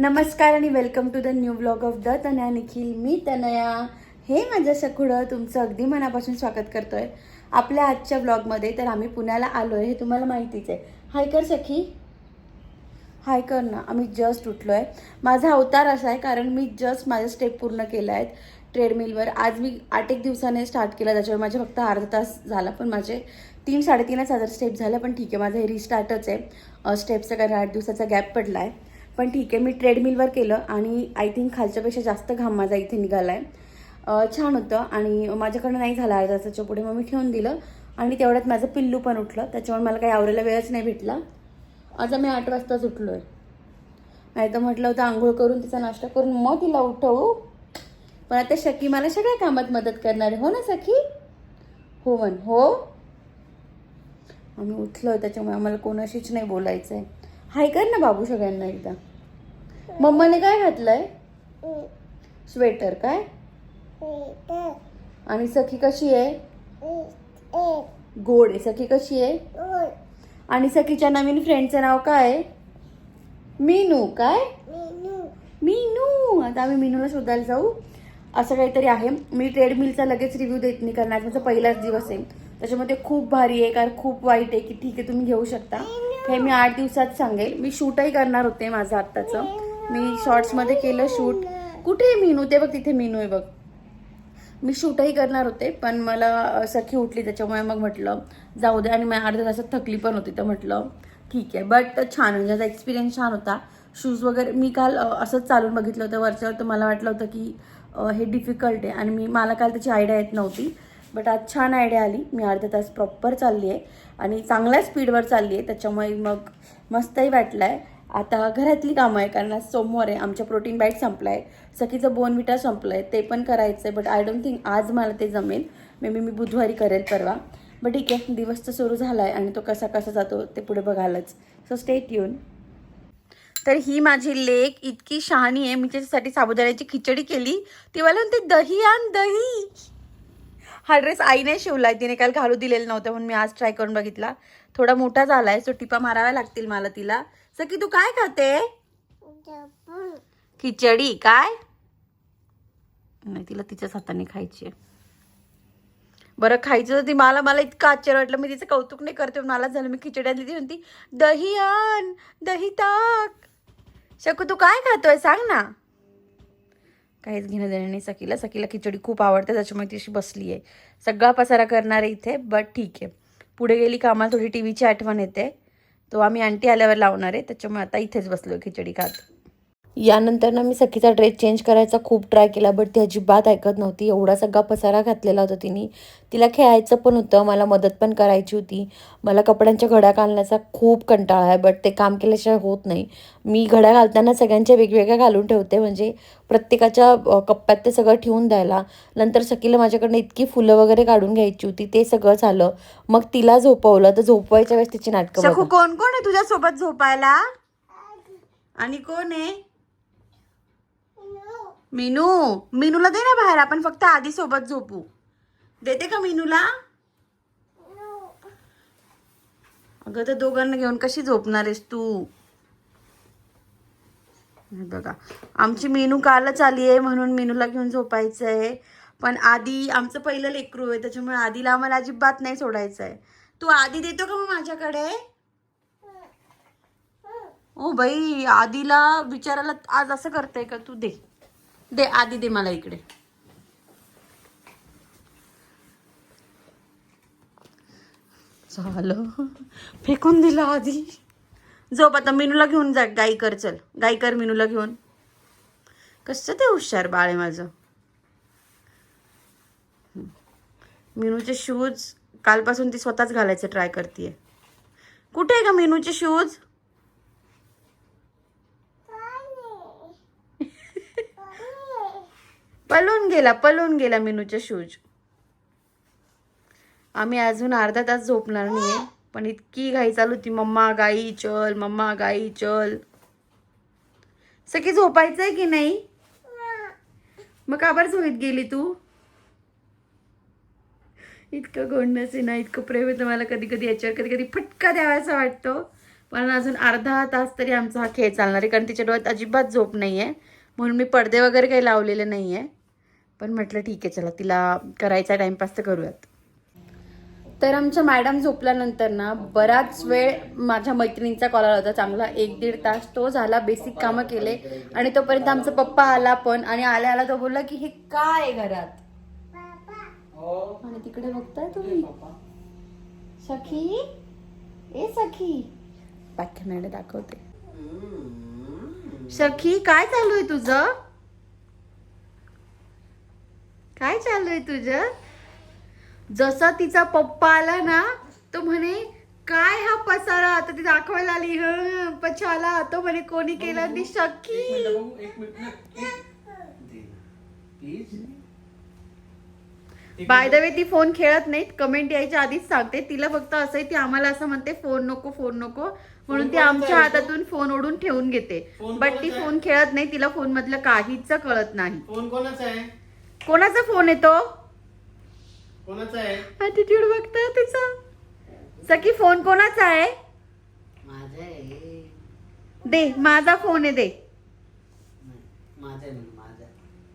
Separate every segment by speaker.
Speaker 1: नमस्कार आणि welcome to the new blog of the Tanaya Nikhil. मी तनया. हे माझं सखुडं तुमचं अगदी मनापासून स्वागत करतोय आपल्या आजच्या ब्लॉगमध्ये. तर आम्ही पुण्याला आलो आहे हे तुम्हाला माहितीच आहे. हाय कर सखी, हाय कर ना. आम्ही जस्ट उठलो आहे. माझा अवतार असा आहे कारण मी जस्ट माझे स्टेप पूर्ण केले आहेत ट्रेडमिलवर. आज मी 8 दिवसाने स्टार्ट केला, त्याच्यावर माझे फक्त अर्धा तास झाला, पण माझे 3-3.5 हजार स्टेप झाले. पण ठीक आहे, माझं हे रिस्टार्टच आहे स्टेपचं, कारण 8 दिवसाचा गॅप पडला आहे. पण ठीक आहे, मी ट्रेडमिलवर केलं आणि आय थिंक खालच्यापेक्षा जास्त घाम माझा इथे निघाला आहे. छान होतं आणि माझ्याकडनं नाही झालं अर्ध्या तासाच्या पुढे, मग मी ठेवून दिलं. आणि तेवढ्यात माझं पिल्लू पण उठलं, त्याच्यामुळे मला काही आवरायला वेळच नाही भेटला. आज आम्ही 8 वाजताच उठलो आहे. नाही तर म्हटलं होतं आंघोळ करून तिचा नाश्ता करून मग तिला उठवू, पण आता सखी मला सगळ्या कामात मदत करणार आहे. हो ना सखी? हो म्हण. हो, आम्ही उठलो आहे त्याच्यामुळे आम्हाला कोणाशीच नाही बोलायचं आहे. हाय कर ना बाबू सगळ्यांना एकदा. मम्माने काय घातलंय? स्वेटर. काय? आणि सखी कशी आहे? गोड आहे. सखी कशी आहे? आणि सखीच्या नवीन फ्रेंडचं नाव काय आहे? मीनू. काय? मीनू. आता आम्ही मीनूला शोधायला जाऊ, असं काहीतरी आहे. मी ट्रेडमिलचा लगेच रिव्ह्यू देत नाही, कारण आज माझा पहिलाच दिवस आहे. त्याच्यामध्ये खूप भारी आहे, कारण खूप वाईट आहे की ठीक आहे तुम्ही घेऊ शकता. हे मी 8 दिवसात सांगेल. मी शूटही करणार होते माझं आत्ताचं. मी शॉर्ट्समध्ये केलं शूट. कुठे आहे मीनू? ते बघ तिथे मीनू आहे बघ. मी शूटही करणार होते, पण मला सखी उठली त्याच्यामुळे मग म्हटलं जाऊ दे. आणि मी अर्ध्या तासात थकली पण होती, तर म्हटलं ठीक आहे. बट छान, म्हणजे त्याचा एक्सपिरियन्स छान होता. शूज वगैरे मी काल असंच चालून बघितलं होतं वरच्यावर, तर मला वाटलं होतं की हे डिफिकल्ट आहे आणि मला काल त्याची आयडिया येत नव्हती. बट आज छान आयडिया आली. मी अर्धा तास प्रॉपर चालली आहे आणि चांगल्या स्पीडवर चालली आहे, त्याच्यामुळे मग मस्तही वाटलं आहे. आता घरातली कामं आहे, कारण आज सोमवार आहे. आमच्या प्रोटीन बाईट संपला आहे, सखीचं बोनविटा संपलं आहे, ते पण करायचं आहे. बट आय डोंट थिंक आज मला ते जमेल. मे बी मी बुधवारी करेल, परवा. बट ठीक आहे, दिवस तर सुरू झाला आहे आणि तो कसा कसा जातो ते पुढे बघायलाच. So stay tune. तर ही माझी लेक इतकी शहाणी आहे. मी त्याच्यासाठी साबुदाण्याची खिचडी केली. ती मला म्हणते दही आण दही. हा ड्रेस आईने शिवलाय, तिने काल घालू दिलेला नव्हतं म्हणून मी आज ट्राय करून बघितला. थोडा मोठा झालाय, सो टिपा माराव्या लागतील मला तिला. सखी तू काय खाते? खिचडी. काय नाही, तिला तिच्याच हाताने खायची आहे. बरं खायचं तर ती मला इतकं आश्चर्य वाटलं. मी तिचं कौतुक नाही करते, मला झालं मी खिचडी आणली, ती म्हणती दही आण दही टाक. शकू तू काय खातोय सांग ना. काहीच घेणं देणं नाही सखीला. सखीला खिचडी खूप आवडते, त्याच्यामुळे ती अशी बसली आहे. सगळा पसारा करणार आहे इथे. बट ठीक आहे, पुढे गेली का आम्हाला थोडी टीव्हीची आठवण येते, तो आम्ही आंटी आल्यावर लावणार आहे. त्याच्यामुळे आता इथेच बसलो खिचडी खात. यानंतर ना मी सखीचा ड्रेस चेंज करायचा खूप ट्राय केला, बट ती अजिबात ऐकत नव्हती. एवढा सगळा पसारा घातलेला होता तिने. तिला खेळायचं पण होतं, मला मदत पण करायची होती. मला कपड्यांच्या घड्या घालण्याचा खूप कंटाळा आहे, बट ते काम केल्याशिवाय होत नाही. मी घड्या घालताना सगळ्यांच्या वेगवेगळ्या घालून ठेवते, म्हणजे प्रत्येकाच्या कप्प्यात ते सगळं ठेवून द्यायला. नंतर सखीला माझ्याकडनं इतकी फुलं वगैरे काढून घ्यायची होती, ते सगळं झालं. मग तिला झोपवलं, तर झोपवायच्या वेळेस तिची नाटकं बघा. कोण कोण आहे तुझ्यासोबत झोपायला? आणि कोण आहे? मीनू. मीनूला दे ना बाहेर, आपण फक्त आधी सोबत झोपू. देते का मीनूला? अगं तर दोघांना घेऊन कशी झोपणार आहेस तू? बघा, आमची मीनू कालच आली आहे म्हणून मीनूला घेऊन झोपायचं आहे. पण आधी आमचं पहिलं लेकरू आहे, त्याच्यामुळे आधीला आम्हाला अजिबात नाही सोडायचं आहे. तू आधी देतो का मग माझ्याकडे? ओ बाई, आधीला बिचाराला आज असं करते का तू? दे दे आधी, दे मला इकडे. झालं, फेकून दिलं आधी. झोप आता. मीनूला घेऊन जा, गाई कर. चल गाई कर मीनूला घेऊन. कसं ते हुशार बाळ आहे माझं. मीनूचे शूज कालपासून ती स्वतःच घालायचं ट्राय करते. कुठे आहे का मीनूचे शूज? पळून गेला मीनूचे शूज. आम्ही अजून अर्धा तास झोपणार नाहीये, पण इतकी घाई चालू होती. मम्मा गाई चल, मम्मा गाई चल. सखी झोपायचंय की नाही? मग का बरं झोपीत गेली तू? इतकं गोडनस आहे ना, इतकं प्रेम आहे मला. कधी कधी याच्यावर कधी कधी फटका द्यावासा वाटतो, पण अजून अर्धा तास तरी आमचा हा खेळ चालणार आहे, कारण तिच्या डोळ्यात अजिबात झोप नाही आहे. म्हणून मी पडदे वगैरे काही लावलेले नाही आहे. पण म्हटलं ठीक आहे, चला तिला करायचा टाइमपास तर करूयात. तर आमच्या मॅडम झोपल्यानंतर ना बराच वेळ माझ्या मैत्रिणींचा कॉल आला होता, चांगला 1-1.5 तास तो झाला. बेसिक कामं केले आणि तोपर्यंत आमचा पप्पा आला पण, आणि आला तो बोलला की हे काय आहे घरात. आणि तिकडे बघताय तुम्ही सखी, ए सखी, बाकी दाखवते. सखी काय चालू आहे तुझं, काय चालू आहे तुझं? जसा तिचा पप्पा आला ना तो म्हणे काय हा पसारा, आता ती दाखवायला आली पछाला, तो म्हणे कोणी केला, ती सखी. बाय द वे ती फोन खेळत नाहीत, कमेंट यायच्या आधीच सांगते. तिला फक्त असं आहे, ती आम्हाला असं म्हणते फोन नको फोन नको, म्हणून ती आमच्या हातातून फोन ओढून ठेवून घेते. बट ती फोन खेळत नाही, तिला फोन मधलं काहीच कळत नाही.
Speaker 2: फोन कोणाचा आहे?
Speaker 1: कोणाचा फोन येतो?
Speaker 2: कोणाचा आहे?
Speaker 1: ॲटिट्यूड बघता तिचा. सखी फोन कोणाचा आहे?
Speaker 2: माझा आहे.
Speaker 1: दे, माझा फोन आहे, दे.
Speaker 2: माझा आहे, माझा.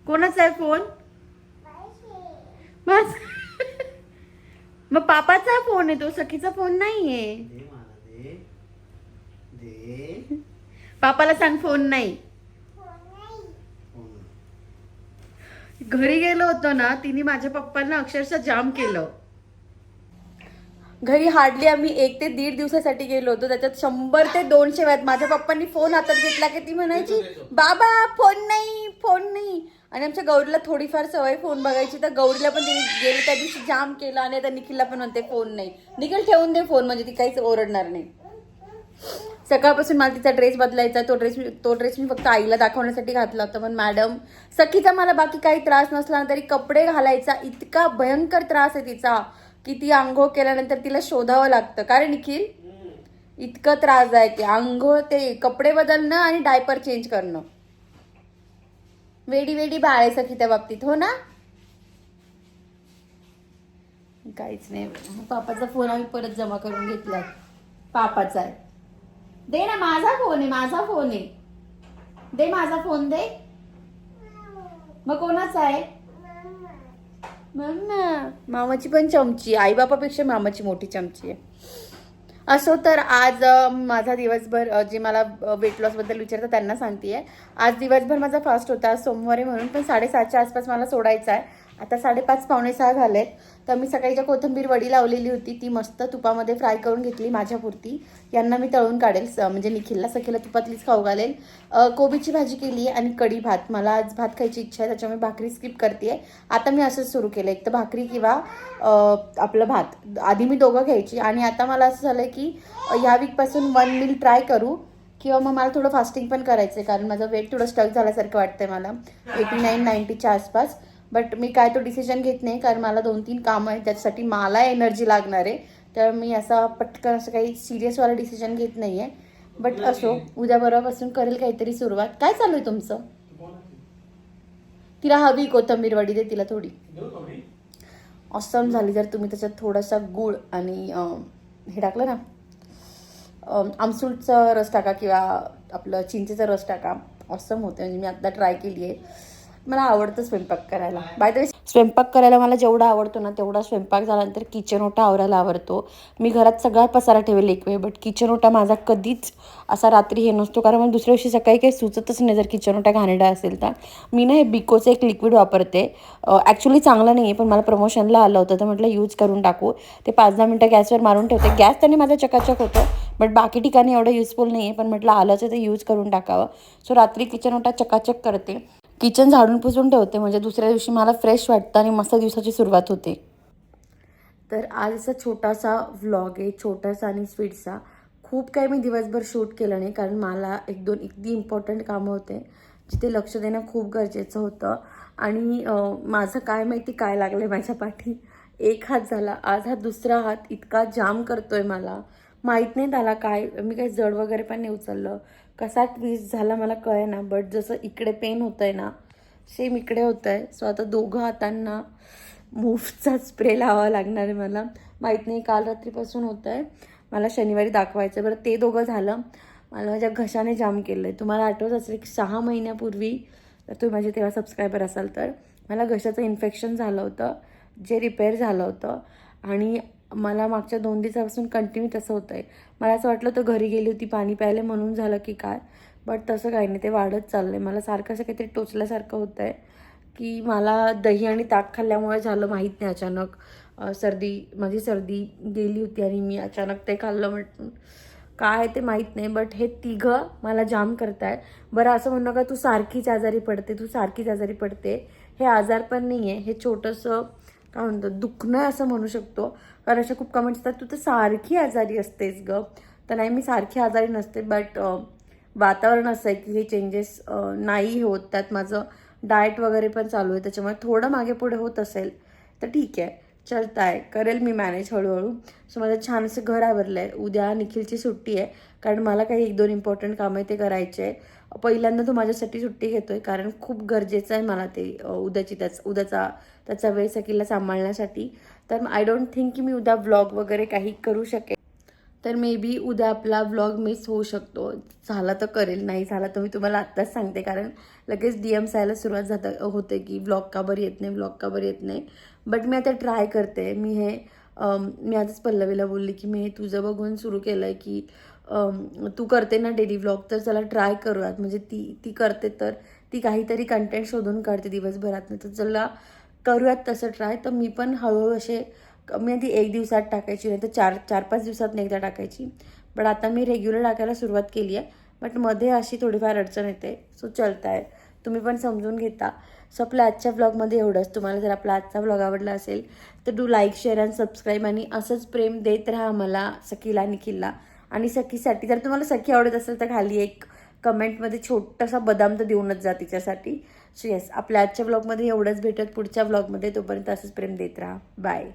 Speaker 1: कोणाचा आहे फोन? बस. मग पापाचा फोन आहे तो, सखीचा फोन नाहीये.
Speaker 2: दे मला, दे दे.
Speaker 1: पापाला सांग फोन नाही. घरी गेलो होतो ना, तिने माझ्या पप्पांना अक्षरशः जाम केलं. घरी हार्डली आम्ही 1 ते 1.5 दिवसासाठी गेलो होतो, त्याच्यात 100 ते 200 वेळात माझ्या पप्पांनी फोन हातात घेतला की ती म्हणायची बाबा फोन नाही फोन नाही. आणि आमच्या गौरीला थोडीफार सवय फोन बघायची, तर गौरीला पण तिने गेले त्या दिवशी जाम केलं. आणि आता निखिलला पण म्हणते फोन नाही. निखिल ठेवून दे फोन, म्हणजे ती काहीच ओरडणार नाही. सकाळपासून मला तिचा ड्रेस बदलायचा, तो ड्रेस मी फक्त आईला दाखवण्यासाठी घातला होता. पण मॅडम सखीचा मला बाकी काही त्रास नसला तरी कपडे घालायचा इतका भयंकर त्रास आहे तिचा, की ती आंघोळ केल्यानंतर तिला शोधावं लागतं. कारण निखिल इतकं त्रास आहे की आंघोळ, ते कपडे बदलणं आणि डायपर चेंज करणं. वेडी वेडी बाळ आहे सखी त्या बाबतीत, हो ना? काहीच नाही. पापाचा फोन आम्ही परत जमा करून घेतला. पापाचा आहे, दे ना. माझा फोन आहे, माझा फोन आहे, दे माझा फोन दे. मग कोणाचा आहे? मम्मा. मामाची पण चमची, आई बापापेक्षा मामाची मोठी चमची आहे. असो, तर आज माझा दिवसभर, जे मला वेट लॉस बद्दल विचारतात त्यांना सांगतेय, आज दिवसभर माझा फास्ट होता. आज सोमवार आहे म्हणून. पण 7:30च्या आसपास मला सोडायचा आहे. आता 5:30 पावणे 6 झालेत. तर मी सकाळी ज्या कोथिंबीर वडी लावलेली होती ती मस्त तुपामध्ये फ्राय करून घेतली माझ्यापुरती. यांना मी तळून काढेल, म्हणजे निखिलला सखीला तुपातलीच खाऊ घालेल. कोबीची भाजी केली आणि कढी भात. मला आज भात खायची इच्छा आहे, त्याच्यामुळे भाकरी स्किप करते. आता मी असंच सुरू केलं, एक तर भाकरी किंवा आपलं भात. आधी मी दोघं घ्यायची, आणि आता मला असं झालं की ह्या वीकपासून 1 मील ट्राय करू, किंवा मग मला थोडं फास्टिंग पण करायचं आहे. कारण माझं वेट थोडं स्टक झाल्यासारखं वाटतंय मला, 89-90च्या आसपास. बट मी काय तो डिसिजन घेत नाही, कारण मला 2-3 कामं आहेत त्याच्यासाठी मला एनर्जी लागणार आहे. तर मी असा पटकन असं काही सिरियसवाला डिसिजन घेत नाही आहे. बट असो, उद्या परवापासून करेल काहीतरी सुरुवात. काय चालू आहे तुमचं? तिला हवी कोथिंबीर वडी, दे तिला थोडी. ऑसम झाली. जर तुम्ही त्याच्यात थोडासा गूळ आणि हे टाकलं ना, आमसूलचा रस टाका किंवा आपलं चिंचेचा रस टाका, ऑसम होते. म्हणजे मी आता ट्राय केली आहे. मला आवडतं स्वयंपाक करायला. बाय द वे, स्वयंपाक करायला मला जेवढा आवडतो ना तेवढा स्वयंपाक झाल्यानंतर किचन ओटा आवरायला आवडतो. मी घरात सगळा पसारा ठेवेल एक वेळ, बट किचन ओटा माझा कधीच असा रात्री हे नसतो, कारण मला दुसऱ्या दिवशी सकाळी काही सुचतच नाही जर किचन ओटा घाणेरडा असेल तर. मी ना हे बिकोचं एक लिक्विड वापरते. ॲक्च्युली चांगलं नाही आहे, पण मला प्रमोशनला आलं होतं तर म्हटलं यूज करून टाकू. ते 5-10 मिनटं गॅसवर मारून ठेवते. गॅस त्याने माझा चकाचक होतं, बट बाकी ठिकाणी एवढं युजफुल नाही आहे. पण म्हटलं आलंच आहे तर यूज करून टाकावं. सो रात्री किचन ओटा चकाचक करते, किचन झाडून पुसून ठेवते, म्हणजे दुसऱ्या दिवशी मला फ्रेश वाटतं आणि मस्त दिवसाची सुरुवात होते. तर आज असा छोटासा व्लॉग आहे, छोटासा आणि स्वीटसा. खूप काही मी दिवसभर शूट केलं नाही, कारण मला 1-2 अगदी इम्पॉर्टंट कामं होते जिथे लक्ष देणं खूप गरजेचं होतं. आणि माझं काय माहिती काय लागलं माझ्या पाठी. एक हात झाला, आज हा दुसरा हात इतका जाम करतोय मला, माहीत नाही त्याला काय. मी काही जड वगैरे पण नाही उचललं, कसा ट्विस्ट झाला मला कळे ना. बट जसं इकडे पेन होतं आहे ना, सेम इकडे होतं आहे. सो आता दोघं हातांना मूवचा स्प्रे लावावा लागणार आहे मला. माहीत नाही, काल रात्रीपासून होतं आहे. मला शनिवारी दाखवायचं. बरं ते दोघं झालं. मला माझ्या घशाने जाम केलं आहे. तुम्हाला आठवत असेल की 6 महिन्यापूर्वी, तर तुम्ही माझे तेव्हा सबस्क्रायबर असाल तर, मला घशाचं इन्फेक्शन झालं होतं जे रिपेअर झालं होतं. आणि मला मागच्या 2 दिवसापासून कंटिन्यू तसं होतं आहे. मला असं वाटलं तर घरी गेली होती पाणी प्यायले म्हणून झालं की काय, बट तसं काही नाही, ते वाढत चाललं आहे. मला सारखं असं काहीतरी टोचल्यासारखं होतं आहे की मला दही आणि ताक खाल्ल्यामुळे झालं माहीत नाही. अचानक माझी सर्दी गेली होती आणि मी अचानक ते खाल्लं, म्हटलं काय ते माहीत नाही. बट हे तिघं मला जाम करताय. बरं असं म्हणू नका तू सारखीच आजारी पडते, हे आजार पण नाही आहे, हे छोटंसं काय म्हणतो दुखणं असं म्हणू शकतो. कारण अशा खूप कमेंट्स असतात तू तर सारखी आजारी असतेस ग. तर नाही, मी सारखी आजारी नसते, बट वातावरण असं आहे की हे चेंजेस नाही होत. त्यात माझं डाएट वगैरे पण चालू आहे, त्याच्यामुळे थोडं मागे पुढे होत असेल तर ठीक आहे, चलता आहे, करेल मी मॅनेज हळूहळू. सो माझं छान असं घर आवरलं आहे. उद्या निखिलची सुट्टी आहे, कारण मला काही 1-2 इम्पॉर्टंट कामं आहे ते करायचे आहे. पहिल्यांदा तो माझ्यासाठी सुट्टी घेतोय, कारण खूप गरजेचं आहे मला ते उद्याचा त्याचा वेळ सकीला सांभाळण्यासाठी. तर आय डोंट थिंक की मी उद्या व्लॉग वगैरे काही करू शकेल. तर मे बी उद्या आपला व्लॉग मिस होऊ शकतो. झाला तर करेल, नाही झाला तर मी तुम्हाला आत्ताच सांगते, कारण लगेच DMs यायला सुरुवात होते की व्लॉग का बरं येत नाही. बट मी आता ट्राय करते. मी आजच पल्लवीला बोलली की मी हे तुझं बघून सुरू केलं आहे की तू करते ना डेली व्लॉग, तर चला ट्राय करूयात. म्हणजे ती करते तर ती काहीतरी कंटेंट शोधून काढते दिवसभरात, तर चला करूयात तसं ट्राय. तर मी पण हळूहळू मी आधी 1 दिवसात टाकायची, नाही तर 4-5 दिवसात एकदा टाकायची. बट आता मी रेग्युलर टाकायला सुरुवात केली आहे. बट मध्ये अशी थोडीफार अडचण येते, सो चलताय, तुम्ही पण समजून घेता. सो आपल्या आजच्या व्लॉगमध्ये एवढंच. तुम्हाला जर आपला आजचा व्लॉग आवडला असेल तर do like, share and subscribe. आणि असंच प्रेम देत राहा मला, सखीला, निखिलला आणि सखीसाठी. जर तुम्हाला सखी आवडत असेल तर खाली एक कमेंटमध्ये छोटासा बदाम तर देऊनच जा तिच्यासाठी. सो येस, आपल्या आजच्या व्लॉगमध्ये एवढंच. भेटत पुढच्या व्लॉगमध्ये. तोपर्यंत असंच प्रेम देत राहा. बाय.